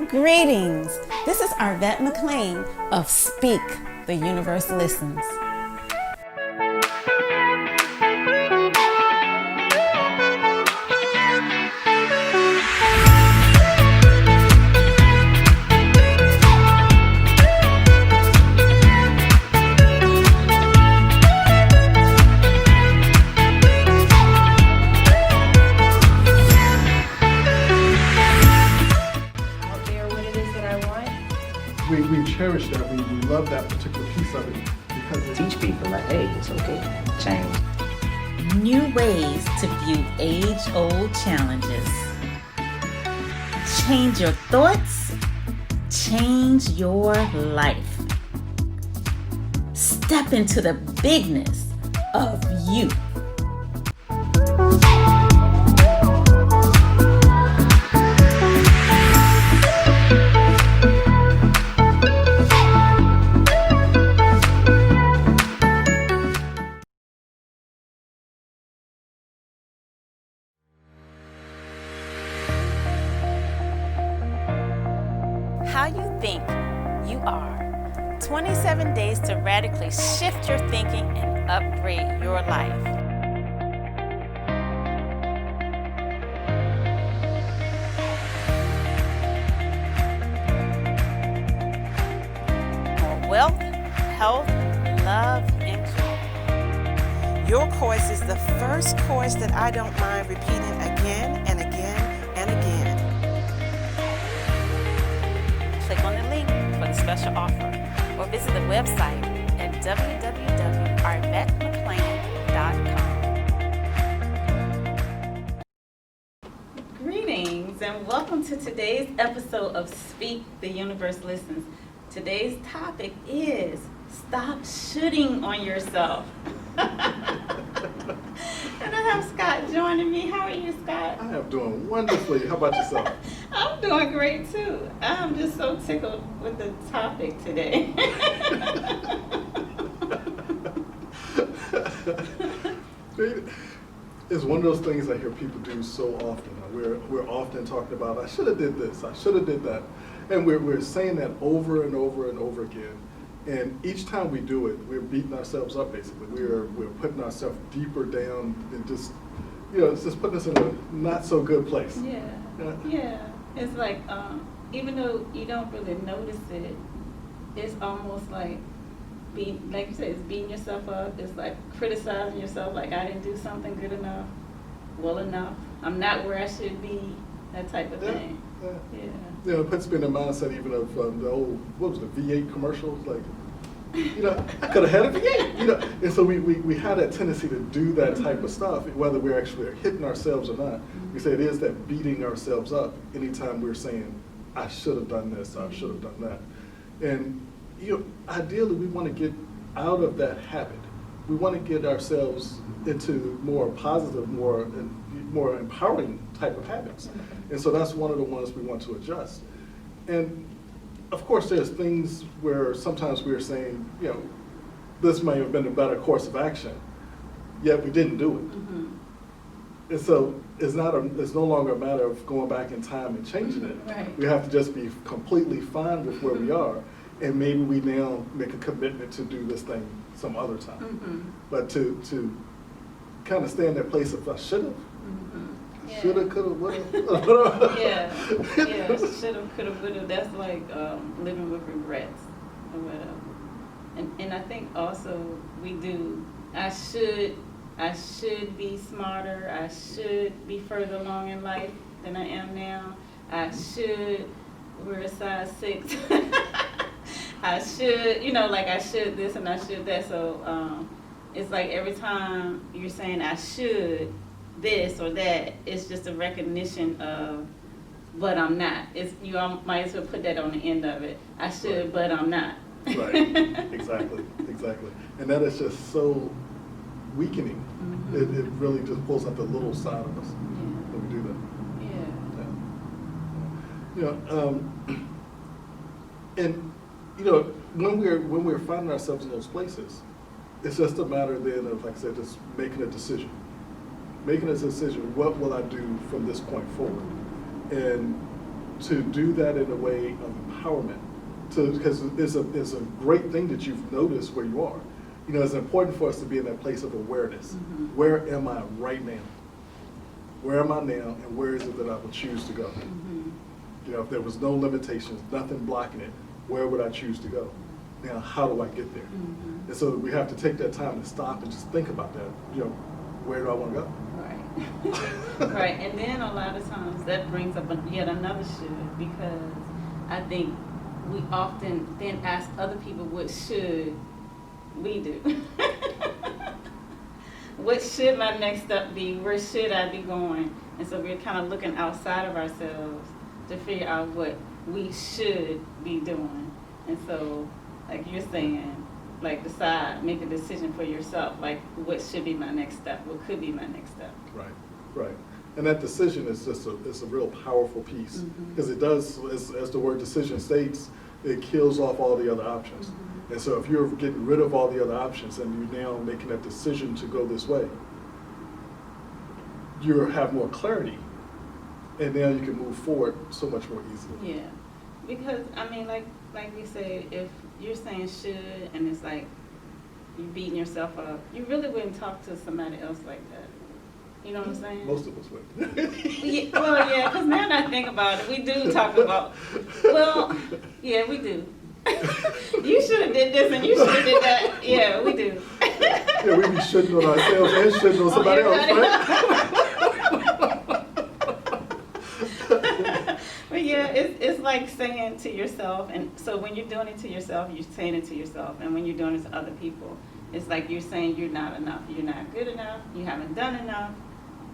Greetings. This is Arvette McLean of Speak, the Universe Listens. We cherish that. We love that particular piece of it because it teach people like, hey, it's okay, change. New ways to view age-old challenges. Change your thoughts, change your life. Step into the bigness of you. How you think you are. 27 days to radically shift your thinking and upgrade your life. More wealth, health, love, and joy. Your course is the first course that I don't mind repeating again and again and again. Click on the link for the special offer or visit the website at www.arvettemclean.com. Greetings and welcome to today's episode of Speak, the Universe Listens. Today's topic is stop shooting on yourself. And I have Scott joining me. How are you, Scott? I am doing wonderfully. How about yourself? I'm doing great too. I'm just so tickled with the topic today. It's one of those things I hear people do so often. We're often talking about, I should have did this, I should have did that. And we're saying that over and over and over again. And each time we do it, we're beating ourselves up basically. We're putting ourselves deeper down and just, it's just putting us in a not so good place. Yeah. It's like, even though you don't really notice it, it's almost like like you said, it's beating yourself up. It's like criticizing yourself, like I didn't do something good enough, well enough. I'm not where I should be, that type of thing. Yeah, it puts me in the mindset even of the old, what was the V8 commercials? Like, I could have had a V8, And so we have that tendency to do that type of stuff, whether we're actually hitting ourselves or not. We say it is that beating ourselves up anytime we're saying, I should have done this, I should have done that. And, ideally we want to get out of that habit. We want to get ourselves into more positive, more empowering type of habits. And so that's one of the ones we want to adjust. And of course there's things where sometimes we're saying, this may have been a better course of action, yet we didn't do it. Mm-hmm. And so it's no longer a matter of going back in time and changing it. Right. We have to just be completely fine with where we are. And maybe we now make a commitment to do this thing some other time. Mm-hmm. But to kind of stay in that place of I should have. Mm-hmm. Yeah. Shoulda, coulda, woulda. Yeah, shoulda, coulda, woulda. That's like living with regrets or whatever. And I think also we do, I should be smarter. I should be further along in life than I am now. I should wear a size 6. I should, I should this and I should that. So it's like every time you're saying I should this or that, it's just a recognition of, but I'm not. You might as well put that on the end of it. I should, right. But I'm not. Right, exactly. And that is just so weakening. Mm-hmm. It really just pulls out the little side of us when we do that. And when we're finding ourselves in those places, it's just a matter then of, like I said, just making a decision. What will I do from this point forward? And to do that in a way of empowerment, because it's a great thing that you've noticed where you are. You know, it's important for us to be in that place of awareness. Mhm. Where am I right now? Where am I now, and where is it that I would choose to go? Mhm. You know, if there was no limitations, nothing blocking it, where would I choose to go? Now, how do I get there? Mhm. And so we have to take that time to stop and just think about that. You know, where do I want to go? Right. Right. And then a lot of times that brings up yet another should, because I think we often then ask other people, what should we do? What should my next step be? Where should I be going? And so we're kind of looking outside of ourselves to figure out what we should be doing. And so, like you're saying, like decide, make a decision for yourself, like what should be my next step? What could be my next step? Right, right. And that decision is just it's a real powerful piece, Mhm. because it does, as the word decision states, it kills off all the other options. Mhm. And so if you're getting rid of all the other options and you're now making that decision to go this way, you have more clarity, and now you can move forward so much more easily. Yeah, because I mean, like we say, if you're saying should, and it's like you beating yourself up, you really wouldn't talk to somebody else like that. You know what I'm saying? Most of us would. Yeah, well, yeah, because now that I think about it, we do talk about. Well, yeah, we do. You should have did this and you should have did that. Yeah, we do. Yeah, we be shitting on ourselves and shitting on somebody else, right? But yeah, it's like saying to yourself, and so when you're doing it to yourself, you're saying it to yourself, and when you're doing it to other people, it's like you're saying you're not enough, you're not good enough, you haven't done enough,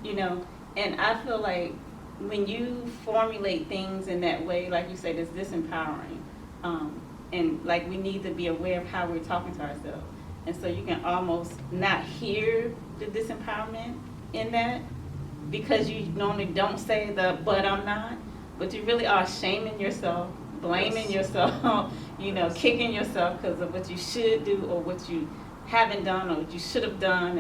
you know. And I feel like when you formulate things in that way, like you said, it's disempowering. And like we need to be aware of how we're talking to ourselves. And so you can almost not hear the disempowerment in that, because you normally don't say the "but I'm not," but you really are shaming yourself, blaming yourself, you know, kicking yourself because of what you should do or what you haven't done or what you should have done,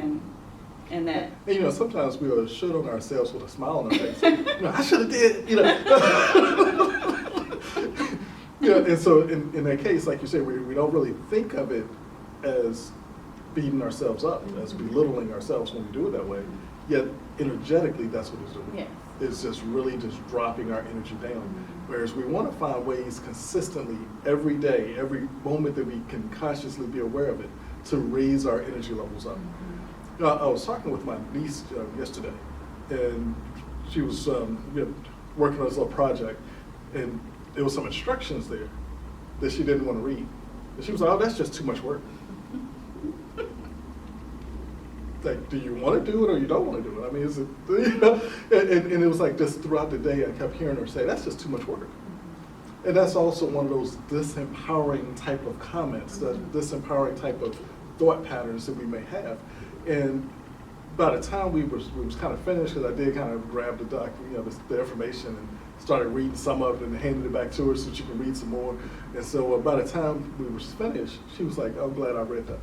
and that. And you know, sometimes we are shit on ourselves with a smile on our face. You know, I should have did, you know. Yeah, and so in that case, like you say, we don't really think of it as beating ourselves up, as belittling ourselves when we do it that way. Yet energetically, that's what it's doing. Yes. It's just really just dropping our energy down. Whereas we want to find ways consistently, every day, every moment that we can consciously be aware of it, to raise our energy levels up. I was talking with my niece yesterday, and she was working on this little project, and there was some instructions there that she didn't want to read. And she was like, "Oh, that's just too much work." Like, do you want to do it or you don't want to do it? I mean, is it, you know? And it was like just throughout the day, I kept hearing her say, "That's just too much work." And that's also one of those disempowering type of comments, that disempowering type of thought patterns that we may have. And by the time we was kind of finished, because I did kind of grab the the information and started reading some of it and handed it back to her so she could read some more. And so by the time we were finished, she was like, "I'm glad I read that."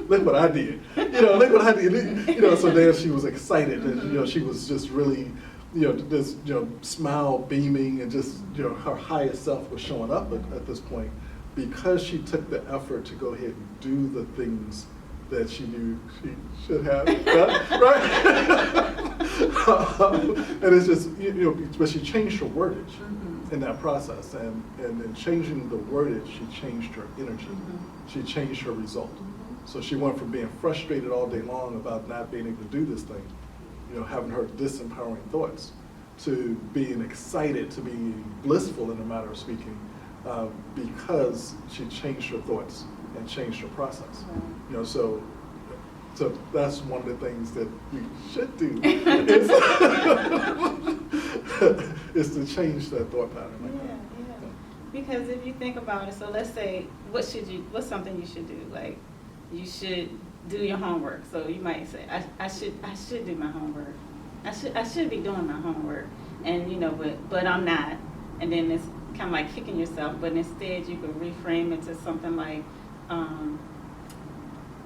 Look what I did. You know, look what I did. You know, so then she was excited, and you know, she was just really, this smile beaming, and just her highest self was showing up at this point, because she took the effort to go ahead and do the things that she knew she should have done, right? And it's just, but she changed her wordage in that process, and in changing the wordage, she changed her energy. She changed her result. So she went from being frustrated all day long about not being able to do this thing, having her disempowering thoughts, to being excited, to being blissful in a matter of speaking, because she changed her thoughts and changed her process. So that's one of the things that we should do is to change that thought pattern. Yeah. Because if you think about it, so let's say, what's something you should do? Like, you should do your homework. So you might say, I should do my homework. I should be doing my homework, and but I'm not. And then it's kind of like kicking yourself. But instead, you could reframe it to something like,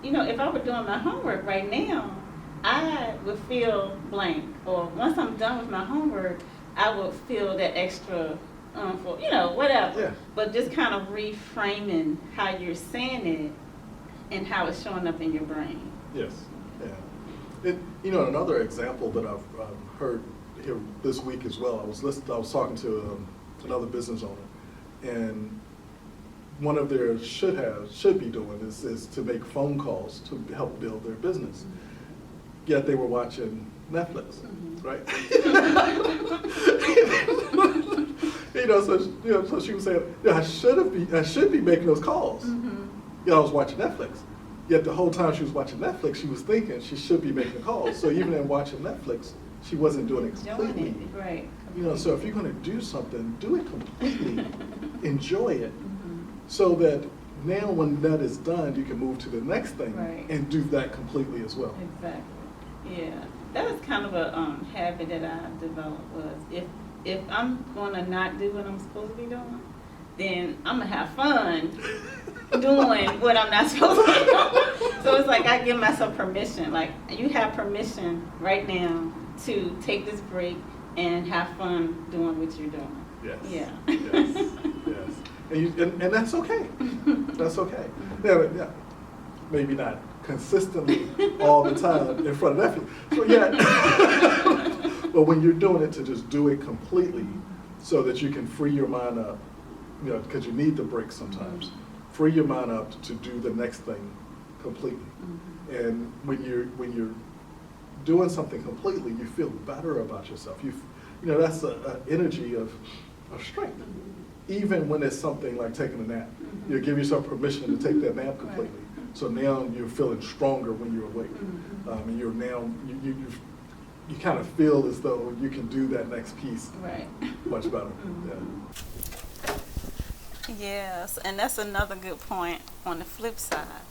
if I were doing my homework right now, I would feel blank. Or once I'm done with my homework, I would feel that extra, for, whatever. Yeah. But just kind of reframing how you're saying it and how it's showing up in your brain. Yes. Yeah. Another example that I've heard here this week as well. I was talking to another business owner, and one of their should be doing is to make phone calls to help build their business. Yet they were watching Netflix, right? So she was saying, I should be making those calls. I was watching Netflix. Yet the whole time she was watching Netflix, she was thinking she should be making the calls. So even in watching Netflix, she wasn't doing it completely. Right. So if you're going to do something, do it completely. Enjoy it. So that now when that is done, you can move to the next thing and do that completely as well. Exactly. Yeah. That was kind of a habit that I developed was if I'm going to not do what I'm supposed to be doing, then I'm going to have fun doing what I'm not supposed to be doing. So it's like I give myself permission. Like, you have permission right now to take this break and have fun doing what you're doing. Yes. Yeah. Yes. And that's okay. That's okay. Yeah. Maybe not consistently all the time in front of Netflix. So yeah. But when you're doing it, to just do it completely so that you can free your mind up, because you need the break sometimes. Free your mind up to do the next thing completely. And when you're doing something completely, you feel better about yourself. That's an energy of strength. Even when it's something like taking a nap, you give yourself permission to take that nap completely. So now you're feeling stronger when you're awake, and you're now you kind of feel as though you can do that next piece much better. Yes, and that's another good point on the flip side,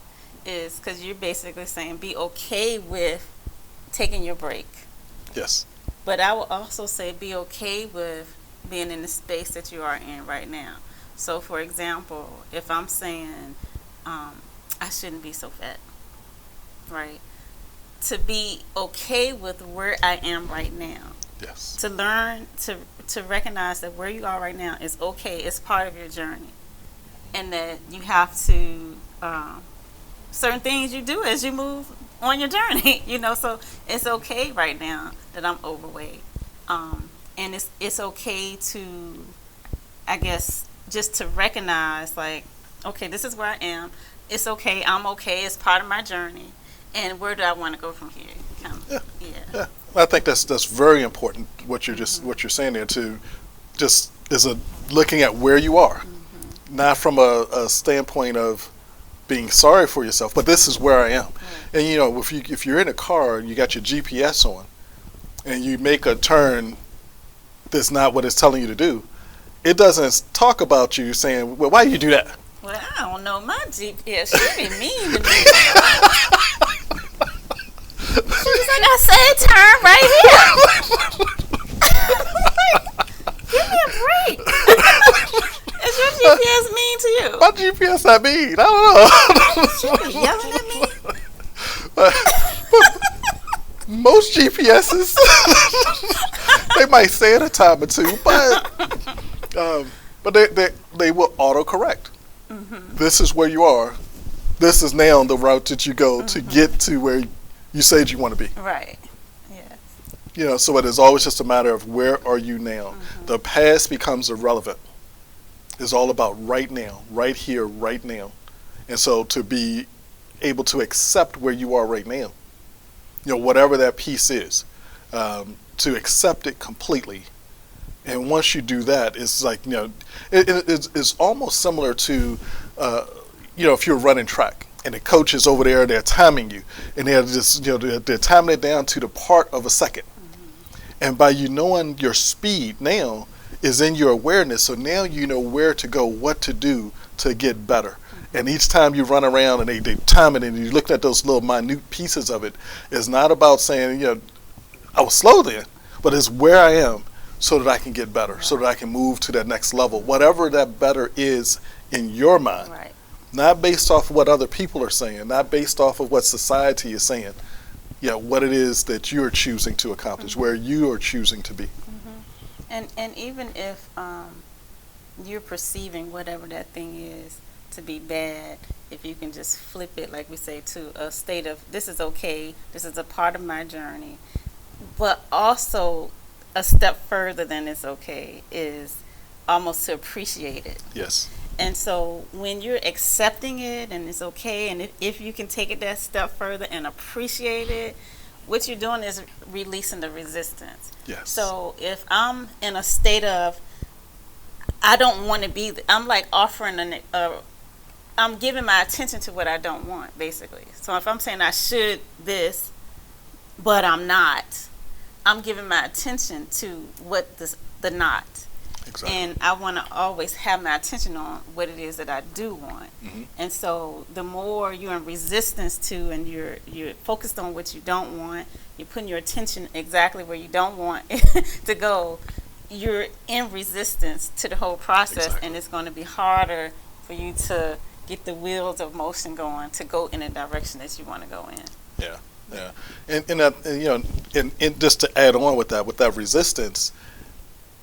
is because you're basically saying be okay with taking your break. Yes. But I will also say be okay with being in the space that you are in right now. So, for example, if I'm saying I shouldn't be so fat, right? To be okay with where I am right now. Yes. To learn to recognize that where you are right now is okay. It's part of your journey, and that you have to certain things you do as you move on your journey. So it's okay right now that I'm overweight, and it's okay to, I guess, just to recognize, like, okay, this is where I am. It's okay. I'm okay. It's part of my journey. And where do I want to go from here? Yeah. I think that's very important. What you're saying there too, just is looking at where you are, not from a standpoint of being sorry for yourself, but this is where I am. And if you're in a car and you got your GPS on, and you make a turn that's not what it's telling you to do, it doesn't talk about you saying, well, why do you do that? Well, I don't know. My GPS should be mean to me. She was like, I said turn right here. Give me a break. Is your GPS mean to you? My GPS not mean. I don't know. She be yelling at me. Most GPSs, they might say it a time or two, but they will autocorrect. This is where you are. This is now the route that you go to get to where you said you want to be. Right. Yeah. So it is always just a matter of where are you now. The past becomes irrelevant. It's all about right now, right here, right now. And so to be able to accept where you are right now, whatever that piece is, to accept it completely. And once you do that, it's like, it's almost similar to, if you're running track and the coach is over there, they're timing you, and they're just, they're timing it down to the part of a second. And by you knowing your speed now is in your awareness, so now you know where to go, what to do to get better. And each time you run around and they time it and you look at those little minute pieces of it, it's not about saying, I was slow then, but it's where I am so that I can get better, so that I can move to that next level, whatever that better is in your mind. Right. Not based off of what other people are saying, not based off of what society is saying, what it is that you're choosing to accomplish, where you are choosing to be. And even if you're perceiving whatever that thing is to be bad, if you can just flip it, like we say, to a state of this is okay, this is a part of my journey, but also a step further than it's okay is almost to appreciate it. Yes. And so when you're accepting it and it's okay, and if you can take it that step further and appreciate it, what you're doing is releasing the resistance. Yes. So if I'm in a state of, I don't want to be, I'm like offering I'm giving my attention to what I don't want, basically. So if I'm saying I should this, but I'm not, I'm giving my attention to what the not. Exactly. And I want to always have my attention on what it is that I do want. Mm-hmm. And so the more you're in resistance to, and you're focused on what you don't want, you're putting your attention exactly where you don't want it to go, you're in resistance to the whole process. Exactly. And it's going to be harder for you to get the wheels of motion going to go in a direction that you want to go in. Yeah, yeah. And just to add on with that resistance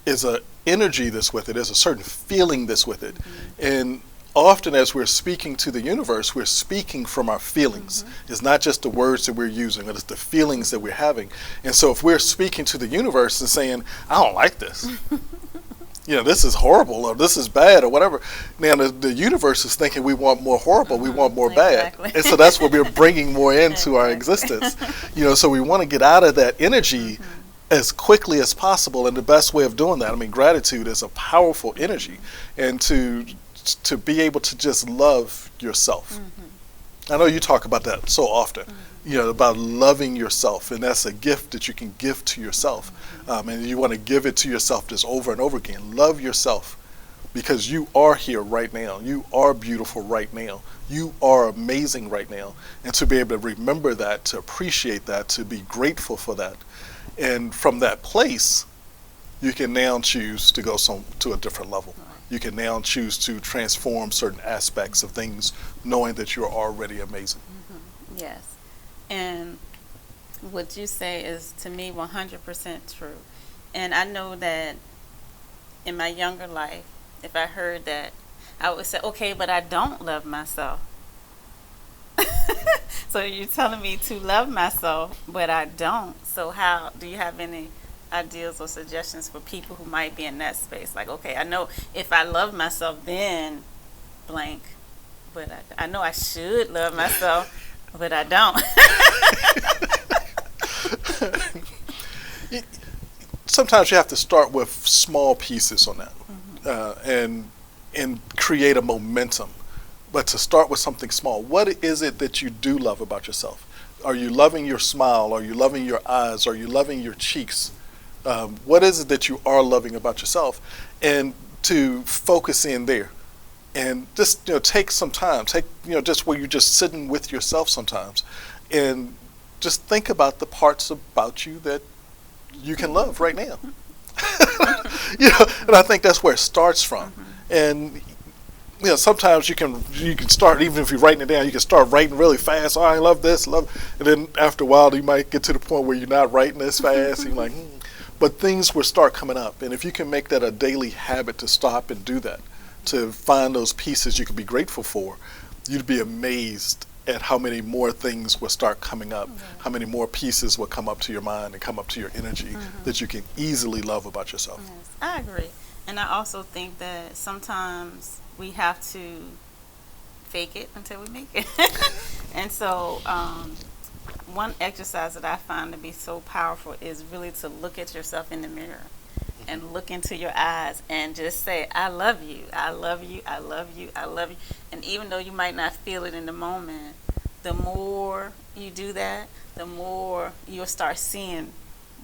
is a energy that's with it. There's a certain feeling that's with it. Mm-hmm. And often as we're speaking to the universe, we're speaking from our feelings. Mm-hmm. It's not just the words that we're using, but it's the feelings that we're having. And so if we're speaking to the universe and saying, I don't like this, this is horrible, or this is bad, or whatever. Now the universe is thinking we want more horrible, we want more exactly. bad. And so that's what we're bringing more into our existence. So we want to get out of that energy as quickly as possible, and the best way of doing that, gratitude is a powerful energy, and to be able to just love yourself. Mm-hmm. I know you talk about that so often, about loving yourself, and that's a gift that you can give to yourself. Mm-hmm. And you want to give it to yourself just over and over again. Love yourself, because you are here right now. You are beautiful right now. You are amazing right now. And to be able to remember that, to appreciate that, to be grateful for that. And from that place, you can now choose to go to a different level. You can now choose to transform certain aspects of things, knowing that you're already amazing. Mm-hmm. Yes. And what you say is, to me, 100% true. And I know that in my younger life, if I heard that, I would say, okay, but I don't love myself. So you're telling me to love myself, but I don't. So how do you have any ideas or suggestions for people who might be in that space? Like, okay, I know if I love myself, then blank. But I know I should love myself, but I don't. Sometimes you have to start with small pieces on that, and create a momentum. But to start with something small, what is it that you do love about yourself? Are you loving your smile? Are you loving your eyes? Are you loving your cheeks? What is it that you are loving about yourself? And to focus in there, and just take some time, just where you're just sitting with yourself sometimes, and just think about the parts about you that you can love right now. And I think that's where it starts from. And sometimes you can start, even if you're writing it down, you can start writing really fast. Oh, I love this, and then after a while you might get to the point where you're not writing as fast. And you're like, But things will start coming up, and if you can make that a daily habit to stop and do that, to find those pieces you can be grateful for, you'd be amazed at how many more things will start coming up, how many more pieces will come up to your mind and come up to your energy that you can easily love about yourself. Yes, I agree. And I also think that sometimes we have to fake it until we make it. And so one exercise that I find to be so powerful is really to look at yourself in the mirror and look into your eyes and just say, I love you, I love you, I love you, I love you. And even though you might not feel it in the moment, the more you do that, the more you'll start seeing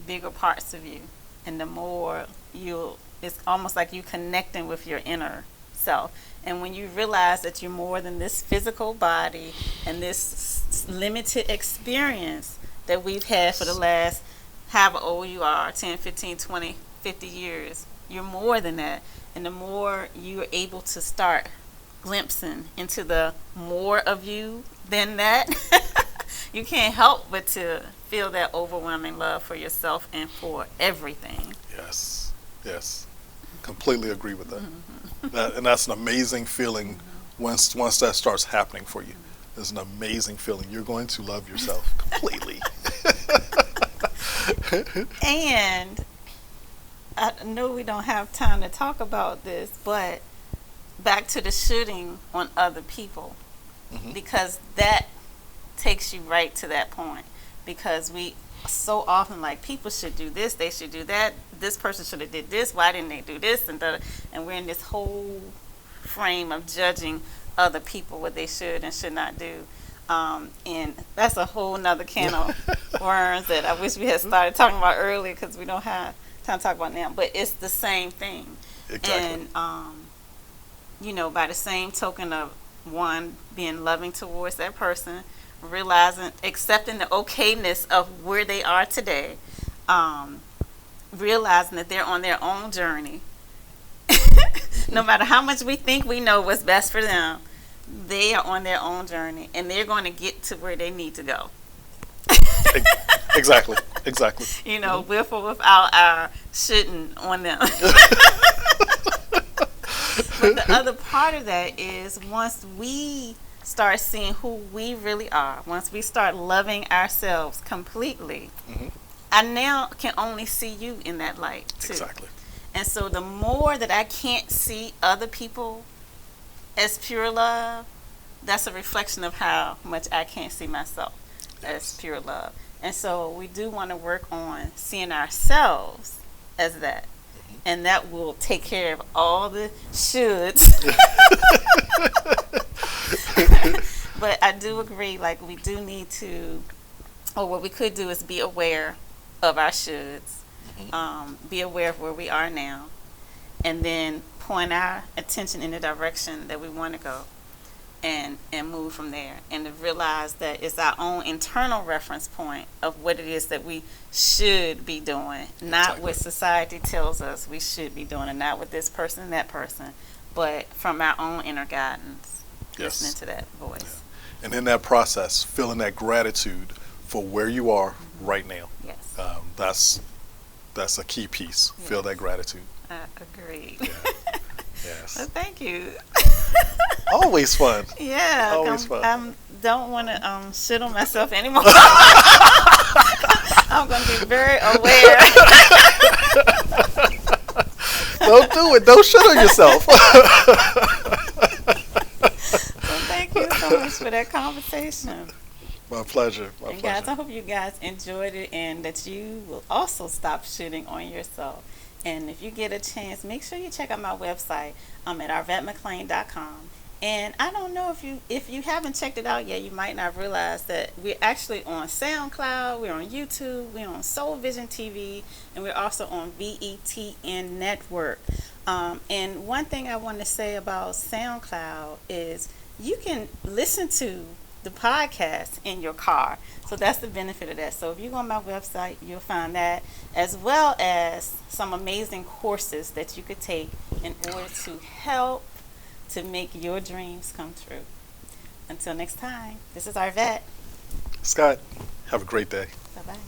bigger parts of you. And the more it's almost like you connecting with your inner self. And when you realize that you're more than this physical body and this limited experience that we've had for the last, however old you are, 10, 15, 20, 50 years, you're more than that. And the more you're able to start glimpsing into the more of you than that, you can't help but to feel that overwhelming love for yourself and for everything. Yes. Yes. Completely agree with that. And that's an amazing feeling once that starts happening for you. It's an amazing feeling. You're going to love yourself completely. And I know we don't have time to talk about this, but back to the shooting on other people, because that takes you right to that point. Because we so often like, people should do this, they should do that, this person should have did this, why didn't they do this, and we're in this whole frame of judging other people, what they should and should not do. And that's a whole nother can of worms that I wish we had started talking about earlier, because we don't have time to talk about now. But it's the same thing. Exactly. And by the same token of one being loving towards that person, realizing, accepting the okayness of where they are today, realizing that they're on their own journey. No matter how much we think we know what's best for them, they are on their own journey, and they're going to get to where they need to go. Exactly. With or without our shouldn't on them. But the other part of that is, once we start seeing who we really are, once we start loving ourselves completely, I now can only see you in that light too. Exactly. And so the more that I can't see other people as pure love, that's a reflection of how much I can't see myself as pure love. And so we do want to work on seeing ourselves as that. And that will take care of all the shoulds. But I do agree, like, we do need to, or what we could do is be aware of our shoulds. Be aware of where we are now, and then point our attention in the direction that we want to go, and move from there, and to realize that it's our own internal reference point of what it is that we should be doing, not what society tells us we should be doing, and not what this person and that person, but from our own inner guidance, listening to that voice. Yeah. And in that process, feeling that gratitude for where you are right now. Yes. That's a key piece. Yes. Feel that gratitude. I agree. Yeah. Yes. Well, thank you. Always fun. Yeah. Always fun. I don't want to shit on myself anymore. I'm going to be very aware. Don't do it. Don't shit on yourself. Well, thank you so much for that conversation. My pleasure. My pleasure. Guys, I hope you guys enjoyed it, and that you will also stop shitting on yourself. And if you get a chance, make sure you check out my website at arvettemclain.com. And I don't know if you haven't checked it out yet, you might not realize that we're actually on SoundCloud, we're on YouTube, we're on Soul Vision TV, and we're also on VETN Network. And one thing I want to say about SoundCloud is you can listen to the podcast in your car. So that's the benefit of that. So if you go on my website, you'll find that, as well as some amazing courses that you could take in order to help to make your dreams come true. Until next time, this is Arvette. Scott, have a great day. Bye-bye.